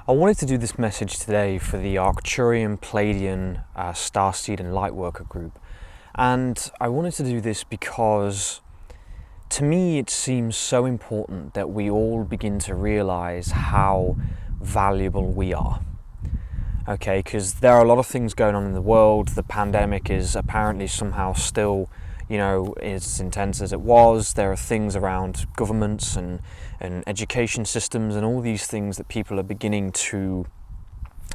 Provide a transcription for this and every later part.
I wanted to do this message today for the Arcturian, Pleiadian, Starseed and Lightworker group. And I wanted to do this because to me it seems so important that we all begin to realize how valuable we are. Okay, because there are a lot of things going on in the world. The pandemic is apparently somehow still, as intense as it was. There are things around governments and education systems and all these things that people are beginning to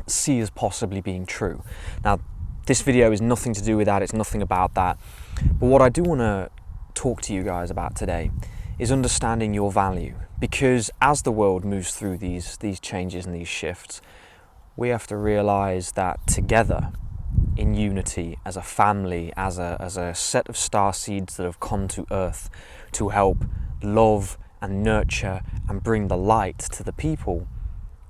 see as possibly being true. Now, this video is nothing to do with that. It's nothing about that. But what I do want to talk to you guys about today is understanding your value. Because as the world moves through these changes and these shifts, we have to realize that together, in unity, as a family, as a set of starseeds that have come to Earth to help love and nurture and bring the light to the people,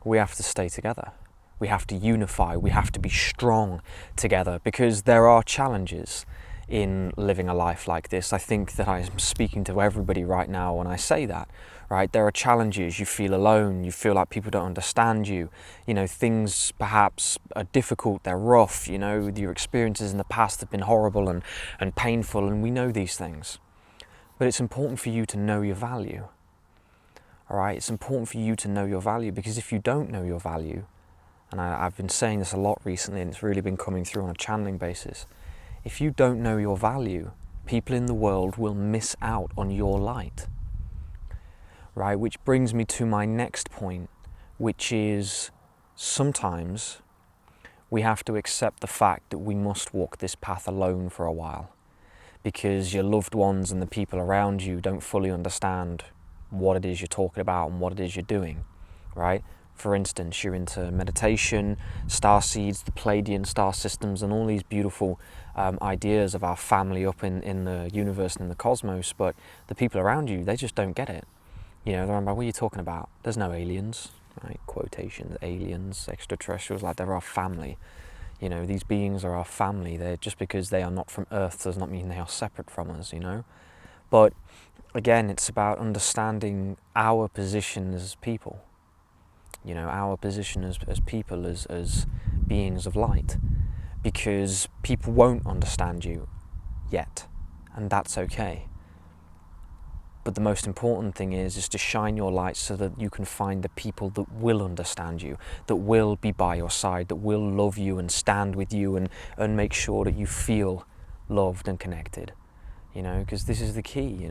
we have to stay together. We have to unify. We have to be strong together, because there are challenges in living a life like this. I think that I'm speaking to everybody right now when I say that, right? There are challenges. You feel alone. You feel like people don't understand you. Things perhaps are difficult. They're rough. Your experiences in the past have been horrible and painful, and we know these things. But it's important for you to know your value. All right? It's important for you to know your value, because if you don't know your value, and I've been saying this a lot recently, and it's really been coming through on a channeling basis, if you don't know your value, people in the world will miss out on your light. Right? Which brings me to my next point, which is sometimes we have to accept the fact that we must walk this path alone for a while, because your loved ones and the people around you don't fully understand what it is you're talking about and what it is you're doing, right? For instance, you're into meditation, starseeds, the Pleiadian star systems, and all these beautiful ideas of our family up in the universe and in the cosmos, but the people around you, they just don't get it. They're like, what are you talking about? There's no aliens, right? Quotations, aliens, extraterrestrials, like they're our family. These beings are our family. They're just because they are not from Earth does not mean they are separate from us, But again, it's about understanding our position as people. Our position as people, as beings of light, because people won't understand you yet, and that's okay. But the most important thing is to shine your light so that you can find the people that will understand you, that will be by your side, that will love you and stand with you and make sure that you feel loved and connected. Because this is the key.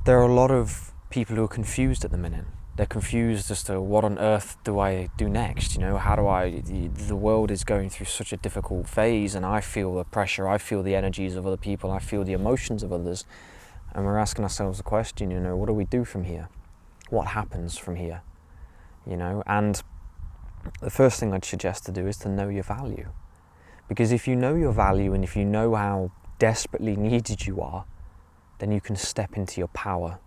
There are a lot of people who are confused at the minute. They're confused as to what on earth do I do next? How do the world is going through such a difficult phase, and I feel the pressure, I feel the energies of other people, I feel the emotions of others, and we're asking ourselves the question, what do we do from here? What happens from here? And the first thing I'd suggest to do is to know your value. Because if you know your value, and if you know how desperately needed you are, then you can step into your power.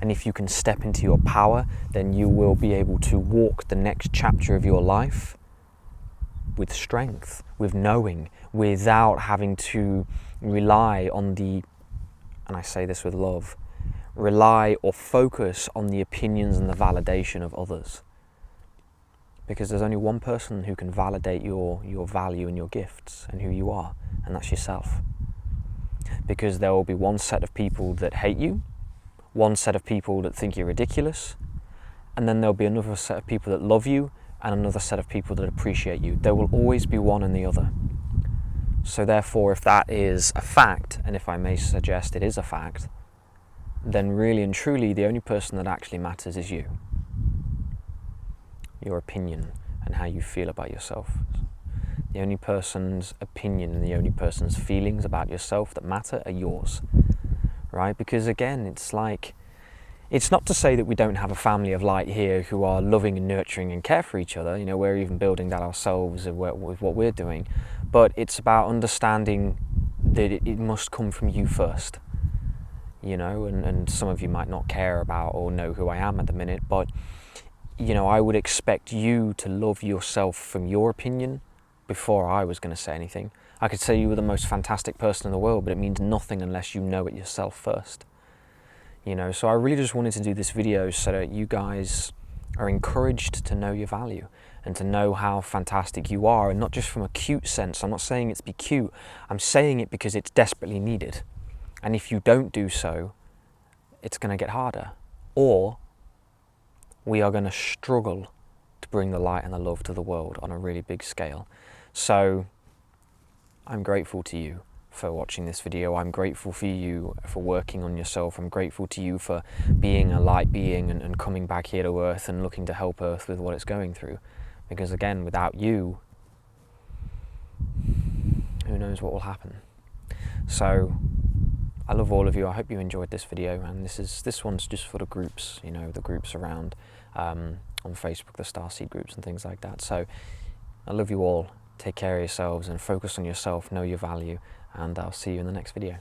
And if you can step into your power, then you will be able to walk the next chapter of your life with strength, with knowing, without having to rely on and I say this with love, rely or focus on the opinions and the validation of others. Because there's only one person who can validate your value and your gifts and who you are, and that's yourself. Because there will be one set of people that hate you, one set of people that think you're ridiculous, and then there'll be another set of people that love you and another set of people that appreciate you. There will always be one and the other. So therefore, if that is a fact, and if I may suggest it is a fact, then really and truly the only person that actually matters is you. Your opinion and how you feel about yourself. The only person's opinion and the only person's feelings about yourself that matter are yours. Right? Because again, it's not to say that we don't have a family of light here who are loving and nurturing and care for each other. We're even building that ourselves with what we're doing. But it's about understanding that it must come from you first. And some of you might not care about or know who I am at the minute, but I would expect you to love yourself from your opinion before I was going to say anything. I could say you were the most fantastic person in the world, but it means nothing unless you know it yourself first. So I really just wanted to do this video so that you guys are encouraged to know your value and to know how fantastic you are, and not just from a cute sense. I'm not saying it to be cute, I'm saying it because it's desperately needed. And if you don't do so, it's going to get harder, or we are going to struggle to bring the light and the love to the world on a really big scale. So I'm grateful to you for watching this video. I'm grateful for you for working on yourself. I'm grateful to you for being a light being and coming back here to Earth and looking to help Earth with what it's going through. Because again, without you, who knows what will happen. So I love all of you. I hope you enjoyed this video, and this one's just for the groups, you know, the groups around on Facebook, the Starseed groups and things like that. So I love you all. Take care of yourselves and focus on yourself, know your value, and I'll see you in the next video.